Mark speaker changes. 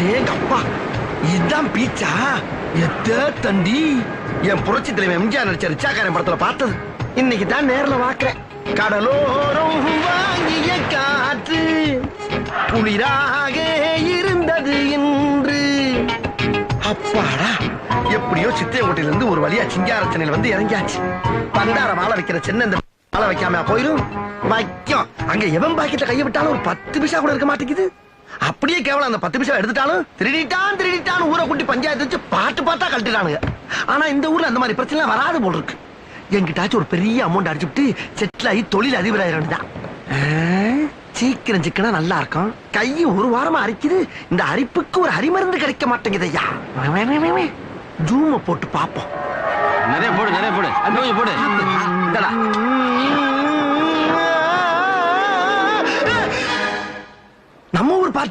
Speaker 1: அடேங்கப்பா, இதுதான் பீச்சா? எத்த தண்டி என் புரட்சி தலைவர் எம்ஜிஆர் நடிச்ச ரிச்சாக்காரன் படத்துல பார்த்தது. இன்னைக்கு தான் நேர்ல பாக்குறேன். கடலோரம் வாங்கிய காற்று குளிராக இருந்தது என்று. அப்பாடா, எப்படியோ சித்திரங்கோட்டையில இருந்து ஒரு வழியா சிங்காரச்சனையில வந்து இறங்கியாச்சு. பண்டார வாழ வைக்கிற சின்ன இந்த வாழ வைக்காம போயிரும். வைக்கும் அங்க எவன் பாக்கெட்ல கையை விட்டாலும் ஒரு 10 பைசா கூட இருக்க மாட்டேங்குது. அப்படியே கேவலம் அந்த 10 பைசா எடுத்துட்டாலும் திருடிட்டான் ஊரை கூட்டி பஞ்சாயத்து வச்சு பாட்டா கழட்டிட்டானுங்க. ஆனா இந்த ஊர்ல அந்த மாதிரி பிரச்சனை வராது போல் இருக்கு. என்கிட்டாச்சும் ஒரு பெரிய அமௌண்ட் அடிச்சுட்டு செட்டில் ஆகி தொழில் அதிபராயிரம். சீக்கிரம் சிக்கனா நல்லா இருக்கும். கையும் ஒரு வாரமா அரிக்குது. இந்த அரிப்புக்கு ஒரு அரிமருந்து கிடைக்க மாட்டேங்குது ஐயா. ஜூம போட்டு பாப்போம்.
Speaker 2: நிறைய போடு போடு.